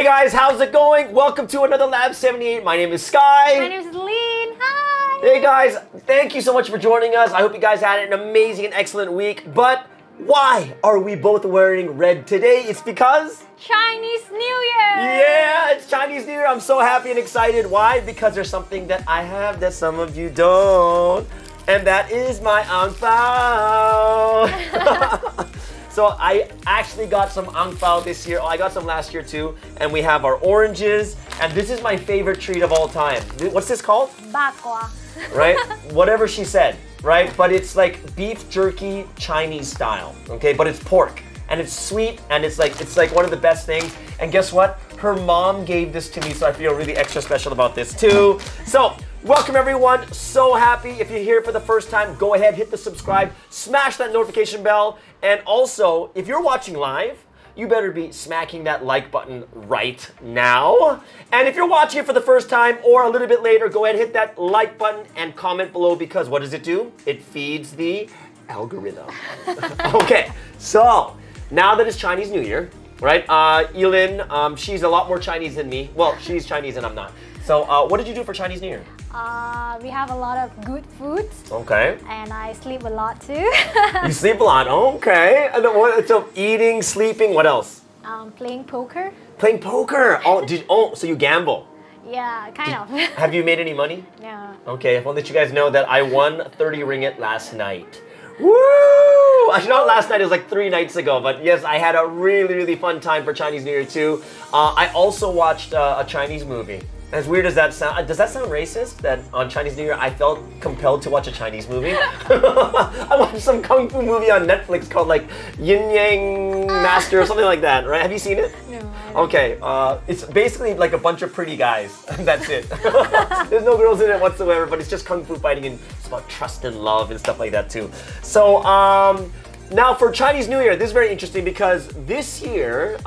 guys, how's it going? Welcome to another LAB78. My name is Sky. My name is Lean. Hi. Hey guys, thank you so much for joining us. I hope you guys had an amazing and excellent week. But why are we both wearing red today? It's because Chinese New Year. yeah, it's Chinese New Year. I'm so happy and excited. Why? Because there's something that I have that some of you don't. And that is my ang pao. So I actually got some ang pao this year. Oh, I got some last year too. And we have our oranges. And this is my favorite treat of all time. What's this called? Bakwa. Right? Whatever she said, right? But it's like beef jerky Chinese style, okay? But it's pork. And it's sweet, and it's like one of the best things. And guess what? Her mom gave this to me, so I feel really extra special about this too. So, welcome everyone. So happy. If you're here for the first time, go ahead, hit the subscribe, smash that notification bell. And also, if you're watching live, you better be smacking that like button right now. And if you're watching it for the first time or a little bit later, go ahead, hit that like button and comment below, because what does it do? It feeds the algorithm. Okay, so now that it's Chinese New Year, right? Elin, she's a lot more Chinese than me. Well, she's Chinese and I'm not. So what did you do for Chinese New Year? We have a lot of good food. Okay. And I sleep a lot too. You sleep a lot, okay. And then what, so eating, sleeping, what else? Playing poker. Playing poker. So you gamble. Yeah, kind of. Have you made any money? Yeah. Okay, I want to let you guys know that I won 30 ringgit last night. Woo! Actually, not last night, it was like 3 nights ago, but yes, I had a really, really fun time for Chinese New Year too. I also watched a Chinese movie. As weird as that sound, does that sound racist? That on Chinese New Year, I felt compelled to watch a Chinese movie? I watched some kung fu movie on Netflix called like Yin Yang Master or something like that, right? Have you seen it? No, I don't. Okay, it's basically like a bunch of pretty guys. That's it. There's no girls in it whatsoever, but it's just kung fu fighting and it's about trust and love and stuff like that too. So now for Chinese New Year, this is very interesting because this year,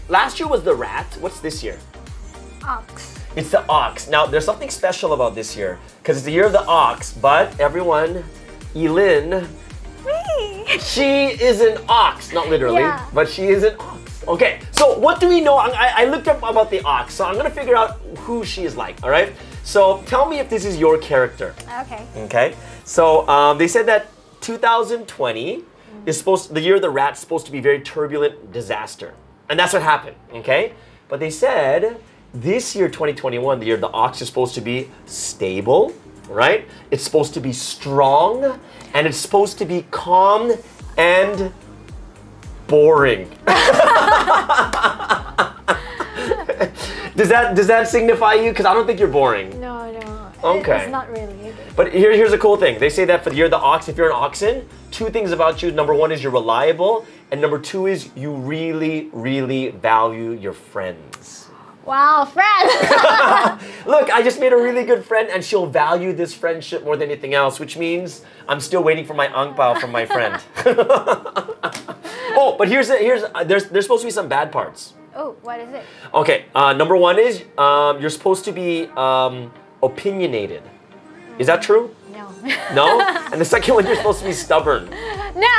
last year was the rat. What's this year? Ox. It's the ox. Now, there's something special about this year because it's the year of the ox, but everyone, Elin, Me. she is an ox. Not literally, Yeah. but she is an ox. Okay, so what do we know? I looked up about the ox, so I'm gonna figure out who she is like, all right? So tell me if this is your character. Okay. Okay, so they said that 2020 is the year of the rat, supposed to be very turbulent disaster. And that's what happened, okay? But they said this year, 2021, the year of the ox, is supposed to be stable, right? It's supposed to be strong, and it's supposed to be calm and boring. Does that signify you? Because I don't think you're boring. No, no. Okay. It's not really. But here's a cool thing. They say that for the year of the ox, if you're an oxen, 2 things about you. Number 1 is you're reliable, and number 2 is you really, really value your friends. Wow, friend. Look, I just made a really good friend, and she'll value this friendship more than anything else, which means I'm still waiting for my ang pao from my friend. Oh, but there's supposed to be some bad parts. Oh, what is it? Okay, number 1 is you're supposed to be opinionated. Is that true? No. No? And the second one, you're supposed to be stubborn. No.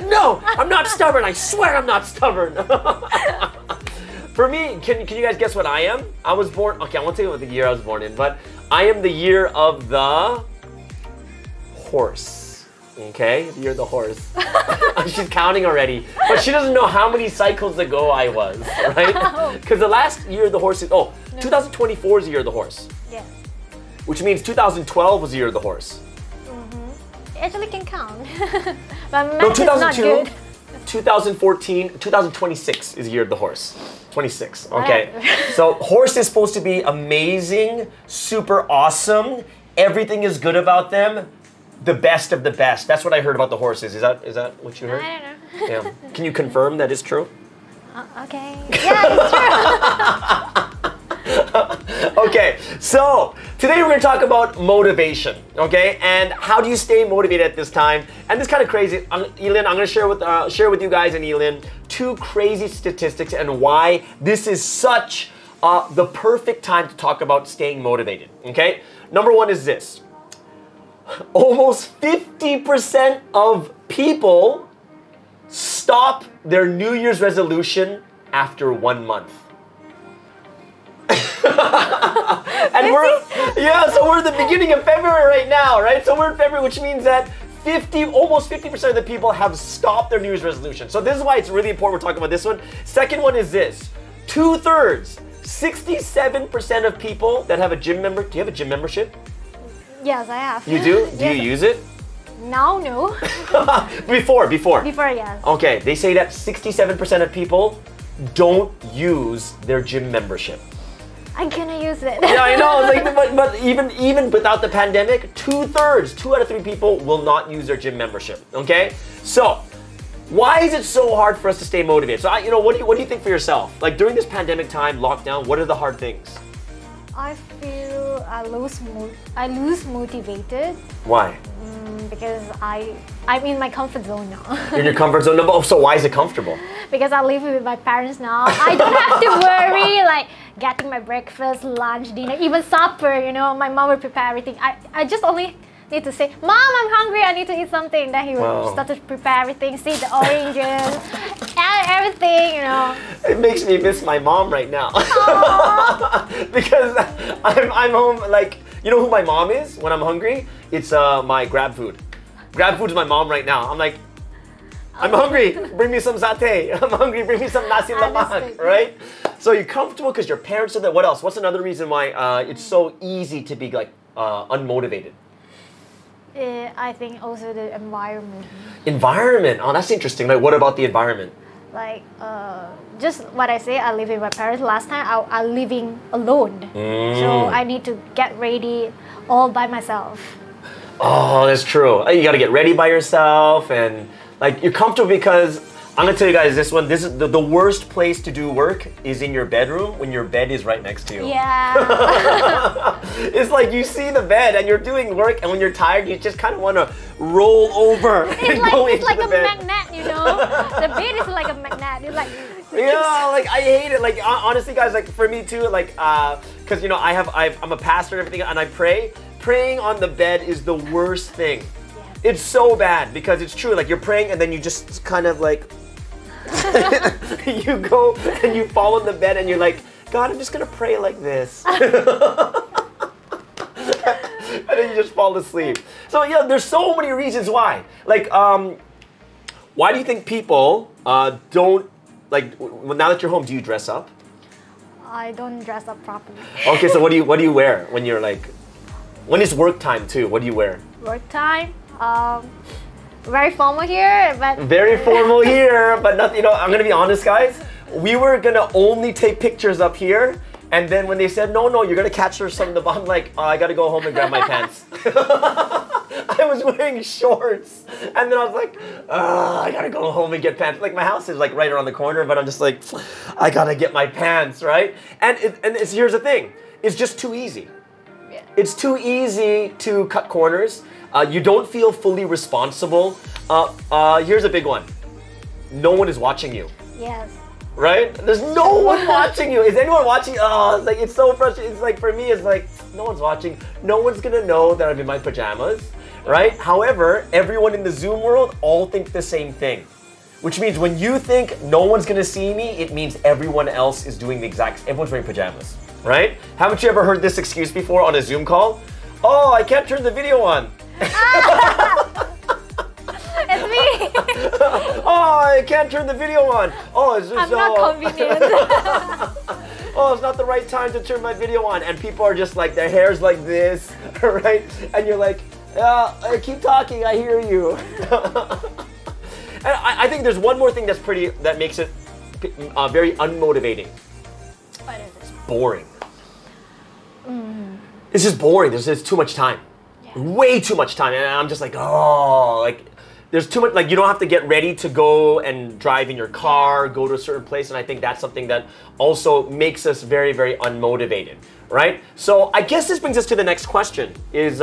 No, I'm not stubborn. I swear I'm not stubborn. For me, can you guys guess what I am? I was born, okay, I won't tell you what the year I was born in, but I am the year of the horse. Okay, the year of the horse. She's counting already, but she doesn't know how many cycles ago I was, right? Because the last year of the horse is, 2024 is the year of the horse. Yeah. Which means 2012 was the year of the horse. It actually can count. But No, math is not 2002, good. 2014, 2026 is the year of the horse. 26, okay. So horse is supposed to be amazing, super awesome. Everything is good about them. The best of the best. That's what I heard about the horses. Is that what you heard? I don't know. Yeah. Can you confirm that is true? Okay. Yeah, it's true. Okay, so today we're going to talk about motivation, okay? And how do you stay motivated at this time? And this is kind of crazy. Elin, I'm going to share with you guys and Elin 2 crazy statistics and why this is such the perfect time to talk about staying motivated, okay? Number 1 is this. Almost 50% of people stop their New Year's resolution after 1 month. And so we're at the beginning of February right now, right? So we're in February, which means that almost 50% of the people have stopped their New Year's resolution. So this is why it's really important we're talking about this one. Second one is this. 2/3, 67% of people that have a gym do you have a gym membership? Yes, I have. You do? Do you use it? Now, no. Before. Before, yes. Okay, they say that 67% of people don't use their gym membership. I'm gonna use it. Yeah, I know. Like, but even without the pandemic, 2/3, 2 out of 3 people will not use their gym membership. Okay, so why is it so hard for us to stay motivated? So, what do you think for yourself? Like during this pandemic time, lockdown, what are the hard things? I feel I lose motivated. Why? Because I'm in my comfort zone now. You're in your comfort zone. No, so why is it comfortable? Because I live with my parents now. I don't have to worry like getting my breakfast, lunch, dinner, even supper. My mom will prepare everything. I just only need to say, "Mom, I'm hungry. I need to eat something." Then he will start to prepare everything, see the oranges, everything. It makes me miss my mom right now. Because I'm home. Like, you know who my mom is when I'm hungry? It's my Grab Food. Grab Food's my mom right now. I'm like, I'm hungry. Bring me some satay. I'm hungry. Bring me some nasi lemak. Right? So you're comfortable because your parents are there. What else? What's another reason why it's so easy to be like unmotivated? I think also the environment. Environment. Oh, that's interesting. Like, what about the environment? Like, just what I say, I live with my parents. Last time, I'm living alone. So I need to get ready all by myself. Oh, that's true. You got to get ready by yourself, and like you're comfortable because I'm gonna tell you guys this one. This is the worst place to do work is in your bedroom when your bed is right next to you. Yeah. It's like you see the bed and you're doing work, and when you're tired, you just kind of want to roll over and go into the bed. It's like a magnet, The bed is like a magnet. It's like. Yeah, like I hate it. Like honestly, guys, like for me too. Like, cause I'm a pastor and everything, and I pray. Praying on the bed is the worst thing. Yeah. It's so bad because it's true. Like you're praying and then you just kind of like. You go and you fall in the bed and you're like, God, I'm just gonna pray like this. And then you just fall asleep. So yeah, there's so many reasons why. Like, why do you think people don't, like, now that you're home, do you dress up? I don't dress up properly. Okay, so what do you wear when you're like, when it's work time too? What do you wear? Work time? Very formal here, but... Very formal here, but not, I'm gonna be honest, guys. We were gonna only take pictures up here, and then when they said, no, you're gonna catch her some in the bottom, I'm like, oh, I gotta go home and grab my pants. I was wearing shorts, and then I was like, I gotta go home and get pants. Like my house is like right around the corner, but I'm just like, I gotta get my pants, right? And here's the thing, it's just too easy. Yeah. It's too easy to cut corners. You don't feel fully responsible. Here's a big one. No one is watching you. Yes. Right? There's no one watching you. Is anyone watching? Oh, it's so frustrating. It's like, for me, it's like, no one's watching. No one's gonna know that I'm in my pajamas, right? However, everyone in the Zoom world all think the same thing. Which means when you think no one's gonna see me, it means everyone else is doing the exact, everyone's wearing pajamas, right? Haven't you ever heard this excuse before on a Zoom call? Oh, I can't turn the video on. It's me. Oh, I can't turn the video on. Oh, it's just I'm not convenient. Oh, it's not the right time to turn my video on. And people are just like, their hair's like this, right? And you're like, I keep talking, I hear you. And I think there's one more thing that makes it very unmotivating. What is it? It's boring. It's just boring. There's too much time. Yeah. Way too much time. And I'm just like, oh, like, there's too much, like, you don't have to get ready to go and drive in your car, go to a certain place. And I think that's something that also makes us very, very unmotivated, right? So I guess this brings us to the next question is,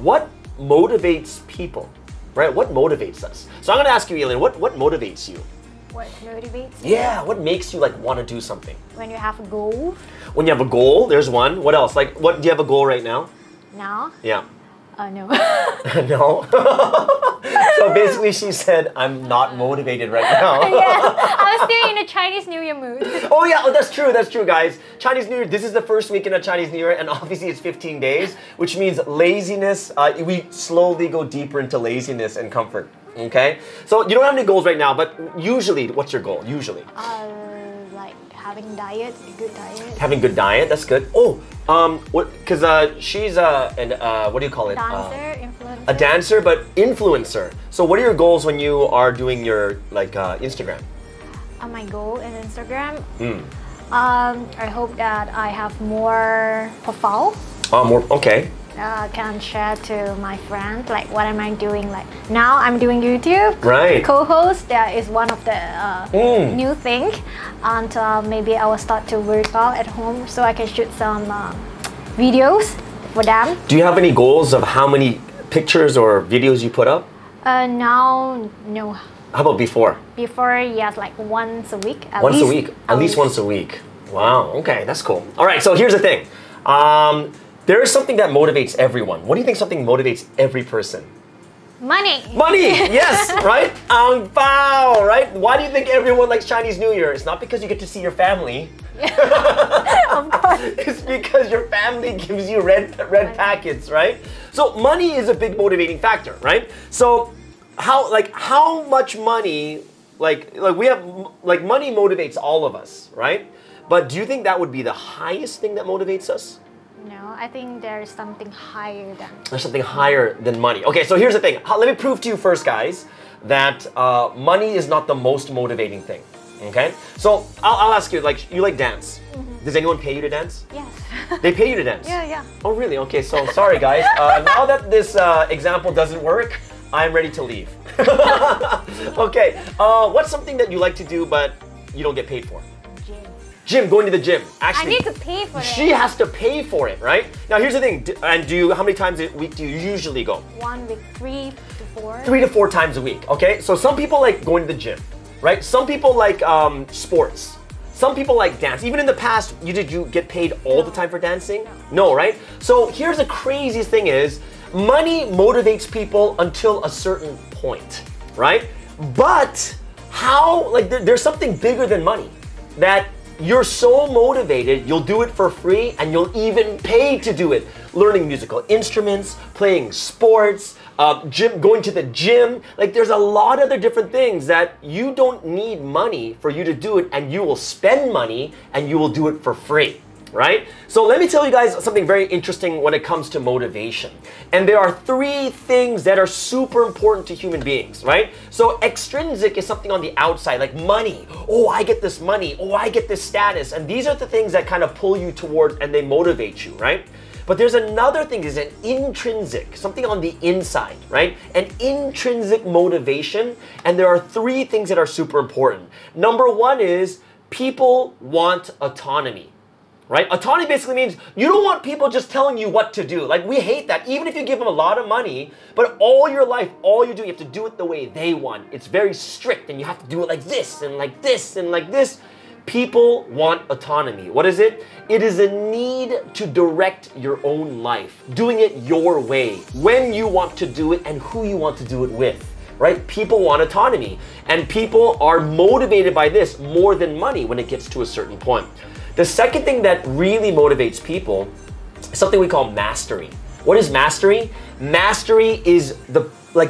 what motivates people, right? What motivates us? So I'm gonna ask you, Eileen, what motivates you? What motivates you? Yeah, what makes you like want to do something? When you have a goal. When you have a goal, there's one. What else? Like, do you have a goal right now? Now? Yeah. No. No? So basically she said, I'm not motivated right now. Yeah, I was still in a Chinese New Year mood. Oh yeah, oh, that's true, guys. Chinese New Year, this is the first weekend of Chinese New Year, and obviously it's 15 days, which means laziness, we slowly go deeper into laziness and comfort, okay? So you don't have any goals right now, but usually, what's your goal, usually? Like having diet, a good diet. Having good diet, that's good. Oh, because she's what do you call it? Dancer, influencer. A dancer, but influencer. So what are your goals when you are doing your Instagram? My goal in Instagram, I hope that I have more profile. More, okay. Can share to my friends like what am I doing, like now I'm doing YouTube, right? Co-host, that is one of the new thing, and maybe I will start to work out at home so I can shoot some videos for them. Do you have any goals of how many pictures or videos you put up? Now, no. How about before? Before, yes, like once a week. At least once a week. Wow, okay, that's cool. All right, so here's the thing. There is something that motivates everyone. What do you think something motivates every person? Money. Money, yes, right? Ang pao, right? Why do you think everyone likes Chinese New Year? It's not because you get to see your family. Of course. It's because your family gives you red packets, right? So money is a big motivating factor, right? So how much money, we have, money motivates all of us, right? But do you think that would be the highest thing that motivates us? No, I think there's something higher than. There's something higher than money. Okay, so here's the thing. Let me prove to you first, guys, that money is not the most motivating thing. Okay? So I'll ask you, you like dance. Does anyone pay you to dance? Yes. They pay you to dance? Yeah. Oh, really? Okay, so sorry, guys. Now that this example doesn't work, I'm ready to leave. Okay, what's something that you like to do but you don't get paid for? Gym, going to the gym. Actually, I need to pay for it. She has to pay for it, right? Now here's the thing, how many times a week do you usually go? 1 week, 3 to 4. 3 to 4 times a week, okay? So some people like going to the gym, right? Some people like sports. Some people like dance. Even in the past, did you get paid all the time for dancing? No, right? So here's the craziest thing is, money motivates people until a certain point, right? But how, there's something bigger than money that you're so motivated, you'll do it for free and you'll even pay to do it. Learning musical instruments, playing sports, going to the gym. There's a lot of other different things that you don't need money for you to do it, and you will spend money and you will do it for free. Right? So let me tell you guys something very interesting when it comes to motivation. And there are 3 things that are super important to human beings, right? So extrinsic is something on the outside, like money. Oh, I get this money. Oh, I get this status. And these are the things that kind of pull you toward and they motivate you, right? But there's another thing, is an intrinsic, something on the inside, right? An intrinsic motivation. And there are 3 things that are super important. Number 1 is people want autonomy. Right? Autonomy basically means you don't want people just telling you what to do. We hate that. Even if you give them a lot of money, but all your life, all you do, you have to do it the way they want. It's very strict and you have to do it like this and like this and like this. People want autonomy. What is it? It is a need to direct your own life, doing it your way, when you want to do it and who you want to do it with. Right? People want autonomy, and people are motivated by this more than money when it gets to a certain point. The second thing that really motivates people is something we call mastery. What is mastery? Mastery is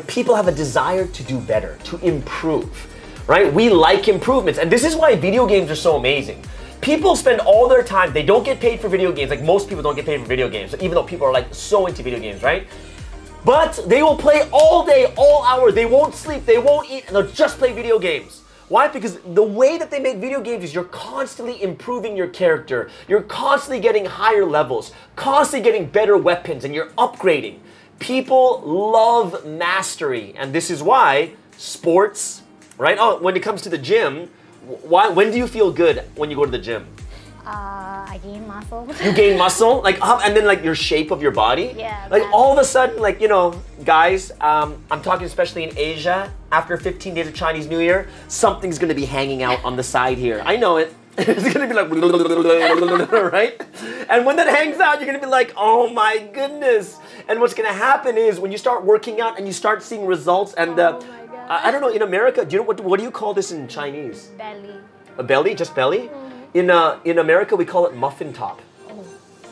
people have a desire to do better, to improve, right? We like improvements, and this is why video games are so amazing. People spend all their time, they don't get paid for video games, most people don't get paid for video games, even though people are so into video games, right? But they will play all day, all hour, they won't sleep, they won't eat, and they'll just play video games. Why? Because the way that they make video games is you're constantly improving your character. You're constantly getting higher levels, constantly getting better weapons, and you're upgrading. People love mastery, and this is why sports, right? Oh, when it comes to the gym, when do you feel good when you go to the gym? I gain muscle. You gain muscle? And then your shape of your body? Yeah. All of a sudden, guys, I'm talking especially in Asia, after 15 days of Chinese New Year, something's gonna be hanging out on the side here. I know it. It's gonna be like, right? And when that hangs out, you're gonna be like, oh my goodness. And what's gonna happen is when you start working out and you start seeing results, and Oh my God. I don't know, in America, do you know what do you call this in Chinese? Belly. A belly? Just belly? In America, we call it muffin top.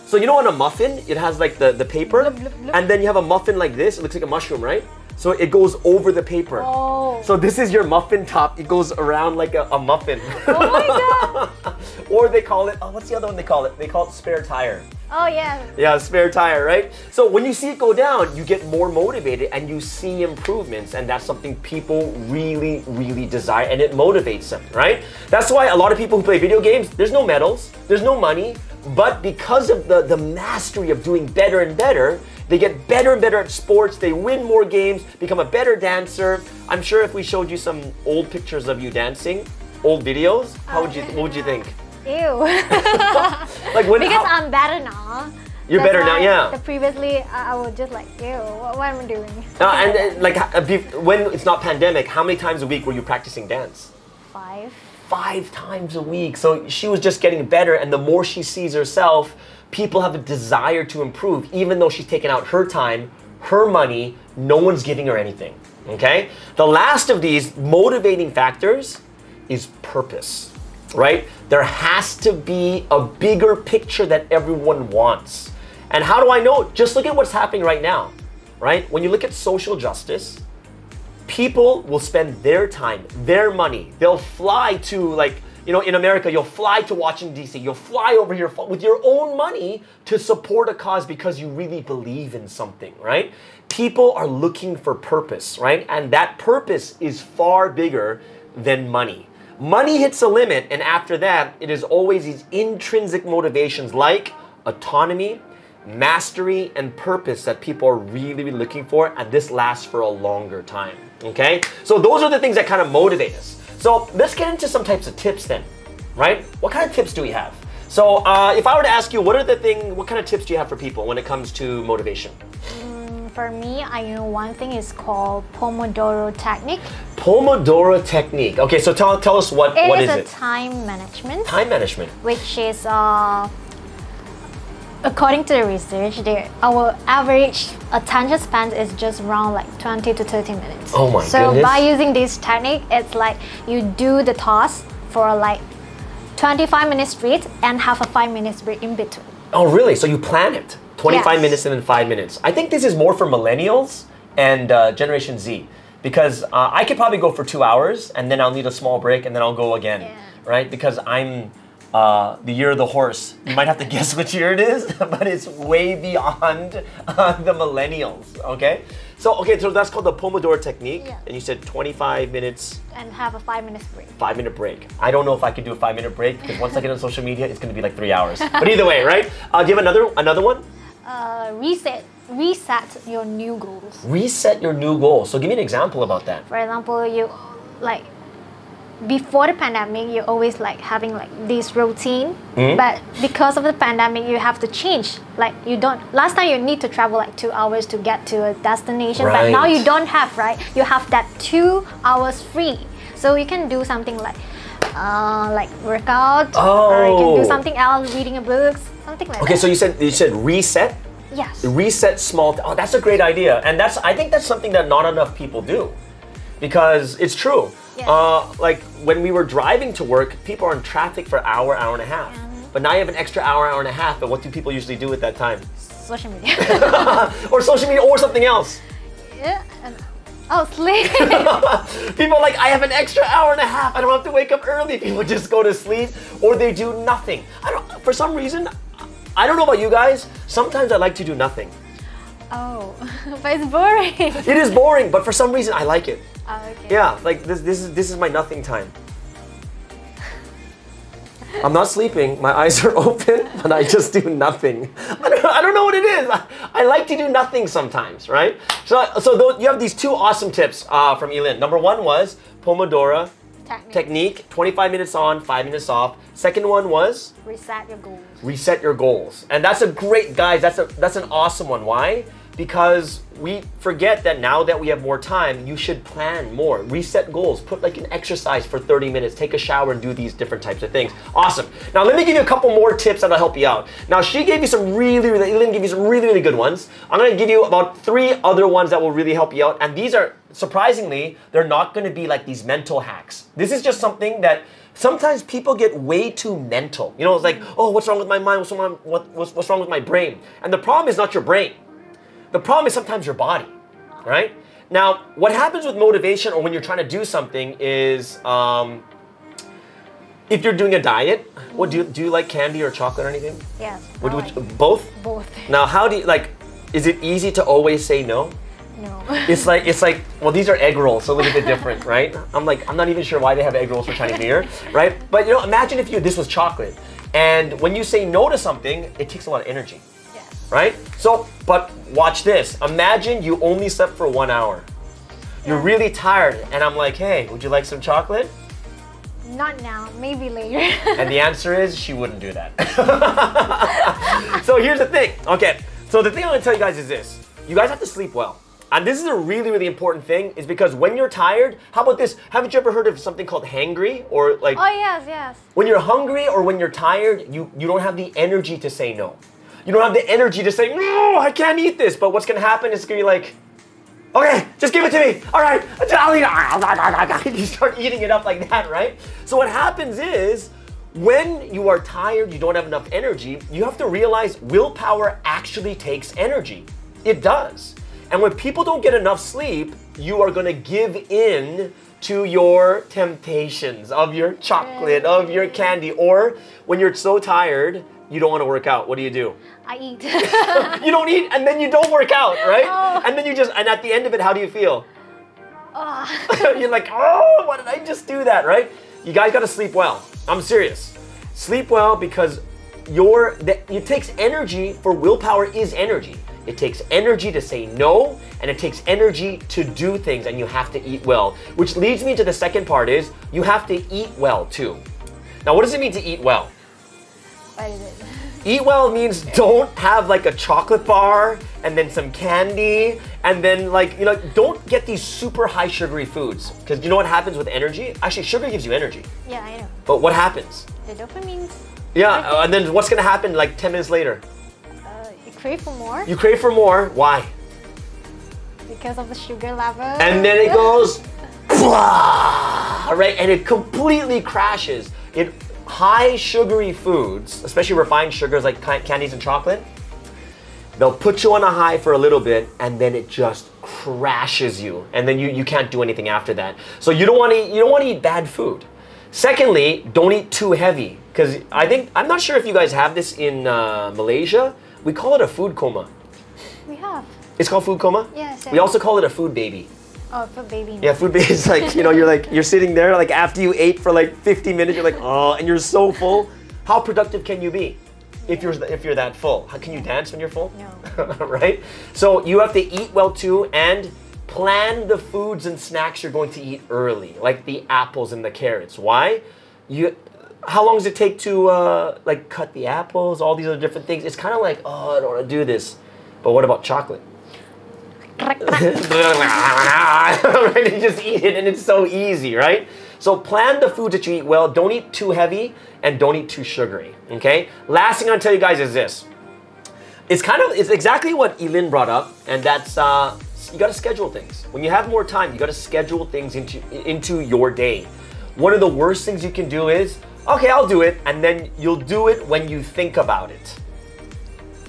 So you know on a muffin, it has like the paper, Blub, blub, blub. and then you have a muffin like this. It looks like a mushroom, right? So it goes over the paper. Oh. So this is your muffin top. It goes around like a muffin. Oh my God. Or they call it, what's the other one they call it? They call it spare tire. Oh yeah. Yeah, spare tire, right? So when you see it go down, you get more motivated and you see improvements, and that's something people really, really desire, and it motivates them, right? That's why a lot of people who play video games, there's no medals, there's no money, but because of the mastery of doing better and better, they get better and better at sports, they win more games, become a better dancer. I'm sure if we showed you some old pictures of you dancing, old videos, what would you think? Ew. Like when Because I'm better now. You're That's better now, why yeah. Previously, I was just like, ew, what am I doing? And like when it's not pandemic, how many times a week were you practicing dance? 5. 5 times a week. So she was just getting better, and the more she sees herself, people have a desire to improve, even though she's taken out her time, her money, no one's giving her anything. Okay? The last of these motivating factors is purpose, right? There has to be a bigger picture that everyone wants. And how do I know? Just look at what's happening right now, right? When you look at social justice, people will spend their time, their money. They'll fly to, like, you know, in America, you'll fly to Washington, D.C. You'll fly over here with your own money to support a cause because you really believe in something, right? People are looking for purpose, right? And that purpose is far bigger than money. Money hits a limit, and after that, it is always these intrinsic motivations like autonomy, mastery, and purpose that people are really, really looking for, and this lasts for a longer time, okay? So those are the things that kind of motivate us. So let's get into some types of tips then, right? What kind of tips do we have? So if I were to ask you, what kind of tips do you have for people when it comes to motivation? For me, I know one thing is called Pomodoro technique. Pomodoro technique. Okay, so tell us what is it? It is a time management. Time management. Which is, according to the research, our average attention span is just around like 20 to 30 minutes. Oh my So goodness. by using this technique, it's like you do the task for like 25 minutes straight and have a 5 minutes break in between. Oh, really? So you plan it? 25 Yes. minutes and then 5 minutes. I think this is more for millennials and Generation Z, because I could probably go for 2 hours and then I'll need a small break and then I'll go again, Yeah. right? Because I'm the year of the horse. You might have to guess which year it is, but it's way beyond the millennials, okay? So that's called the Pomodoro technique, Yeah. and you said 25 minutes, And have a 5 minutes break. 5-minute break. I don't know if I could do a 5-minute break, because once I get on social media, it's gonna be like 3 hours. But either way, right? Do you have another one? Reset your new goals. Reset your new goals. So give me an example about that. For example, you like before the pandemic, you're always like having like this routine, but because of the pandemic, you have to change. Like last time you need to travel like 2 hours to get to a destination, but now Right. you don't have, right? You have that 2 hours free. So you can do something like workout, or you can do something else, reading a book, something like that. Okay, so you said reset? Yes. Reset small. Oh, that's a great idea. And I think that's something that not enough people do. Because it's true. Yes. Like when we were driving to work, people are in traffic for an hour, hour and a half. But now you have an extra hour, hour and a half. But what do people usually do at that time? Social media. Or social media or something else. Yeah. Sleep. People are like, I have an extra hour and a half. I don't have to wake up early. People just go to sleep or they do nothing. For some reason, I don't know about you guys. Sometimes I like to do nothing. Oh, but it's boring. It is boring, but for some reason I like it. Oh, okay. Yeah, like this is my nothing time. I'm not sleeping, my eyes are open, but I just do nothing. I don't know what it is. I like to do nothing sometimes, right? So you have these 2 awesome tips from Elin. Number 1 was Pomodoro technique, 25 minutes on, 5 minutes off. Second one was? Reset your goals. Reset your goals. And that's a great, guys, that's an awesome one. Why? because we forget that now that we have more time, you should plan more, reset goals, put like an exercise for 30 minutes, take a shower and do these different types of things. Awesome. Now let me give you a couple more tips that'll help you out. Now she gave you some Elaine gave you some really good ones. I'm gonna give you about 3 other ones that will really help you out. And these are, surprisingly, they're not gonna be like these mental hacks. This is just something that sometimes people get way too mental. You know, it's like, oh, what's wrong with my mind? What's wrong with my brain? And the problem is not your brain. The problem is sometimes your body, right? Now, what happens with motivation or when you're trying to do something is, if you're doing a diet, what do you like candy or chocolate or anything? Yes. Both? Both. Now, how do you, like, is it easy to always say no? No. It's like, well, these are egg rolls, so a little bit different, right? I'm not even sure why they have egg rolls for Chinese New Year, right? But you know, imagine if this was chocolate. And when you say no to something, it takes a lot of energy. Right? So, but watch this. Imagine you only slept for 1 hour. You're really tired, and I'm like, hey, would you like some chocolate? Not now, maybe later. And the answer is she wouldn't do that. So here's the thing. Okay, so the thing I'm gonna tell you guys is this. You guys have to sleep well. And this is a really important thing, is because when you're tired, how about this? Haven't you ever heard of something called hangry? Or like, oh yes. When you're hungry or when you're tired, you don't have the energy to say no. You don't have the energy to say, no, I can't eat this. But what's going to happen is it's going to be like, okay, just give it to me. All right, I'll eat it. You start eating it up like that, right? So what happens is, when you are tired, you don't have enough energy, you have to realize willpower actually takes energy. It does. And when people don't get enough sleep, you are going to give in to your temptations of your chocolate, of your candy. Or when you're so tired, you don't want to work out. What do? I eat. You don't eat, and then you don't work out, right? Oh. And then and at the end of it, how do you feel? Oh. You're like, oh, why did I just do that, right? You guys got to sleep well. I'm serious. Sleep well, because it takes energy. For willpower is energy. It takes energy to say no, and it takes energy to do things, and you have to eat well. Which leads me to the second part, is you have to eat well too. Now, what does it mean to eat well? What is it? Eat well means don't have like a chocolate bar and then some candy, and then like, you know, don't get these super high sugary foods, because you know what happens with energy? Actually, sugar gives you energy. Yeah, I know. But what happens? The dopamine. Yeah, and then what's gonna happen like 10 minutes later? You crave for more. You crave for more. Why? Because of the sugar level. And then it goes, right? And it completely crashes. High sugary foods, especially refined sugars like candies and chocolate, they'll put you on a high for a little bit, and then it just crashes you, and then you can't do anything after that. So you don't want to eat bad food. Secondly, don't eat too heavy, because I'm not sure if you guys have this in Malaysia. We call it a food coma. We have. It's called food coma? Yes. We also call it a food baby. Oh, food baby. Yeah, food baby is like, you know, you're sitting there like after you ate for like 50 minutes, you're like, oh, and you're so full. How productive can you be if you're that full? Can you dance when you're full? No. Right? So you have to eat well too, and plan the foods and snacks you're going to eat early, like the apples and the carrots. Why? How long does it take to like cut the apples? All these other different things. It's kind of like, oh, I don't want to do this. But what about chocolate? Right? You just eat it, and it's so easy, right? So plan the foods that you eat well. Don't eat too heavy, and don't eat too sugary. Okay. Last thing I'm gonna tell you guys is this. It's exactly what Elin brought up, and that's you got to schedule things. When you have more time, you got to schedule things into your day. One of the worst things you can do is, okay, I'll do it, and then you'll do it when you think about it.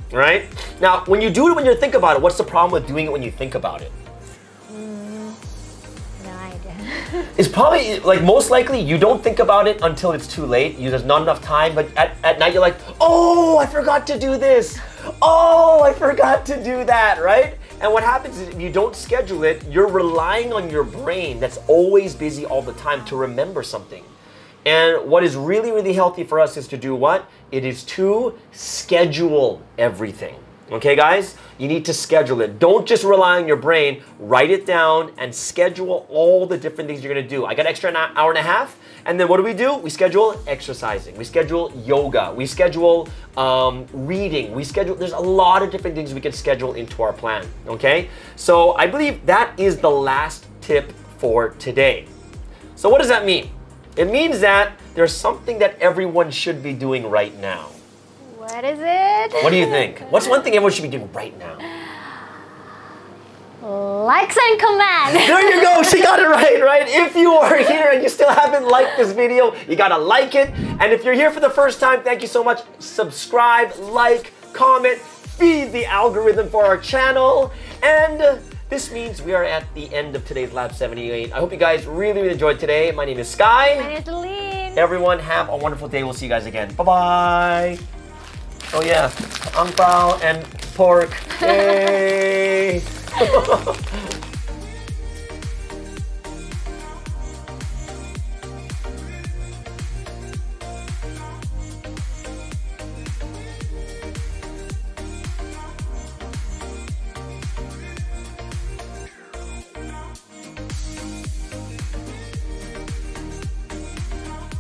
Right? Now, when you do it when you think about it, what's the problem with doing it when you think about it? No idea. It's probably, like, most likely you don't think about it until it's too late. There's not enough time, but at night you're like, oh, I forgot to do this. Oh, I forgot to do that, right? And what happens is if you don't schedule it, you're relying on your brain that's always busy all the time to remember something. And what is really healthy for us is to do what? It is to schedule everything. Okay, guys? You need to schedule it. Don't just rely on your brain. Write it down and schedule all the different things you're gonna do. I got extra an hour and a half. And then what do? We schedule exercising. We schedule yoga. We schedule reading. There's a lot of different things we can schedule into our plan, okay? So I believe that is the last tip for today. So what does that mean? It means that there's something that everyone should be doing right now. What is it? What do you think? What's one thing everyone should be doing right now? Likes and comments. There you go. She got it right? If you are here and you still haven't liked this video, you gotta like it. And if you're here for the first time, thank you so much. Subscribe, like, comment, feed the algorithm for our channel. And this means we are at the end of today's LAB78. I hope you guys really enjoyed today. My name is Sky. My name is Lynn. Everyone, have a wonderful day. We'll see you guys again. Bye-bye. Oh yeah, ang pao and pork. Yay!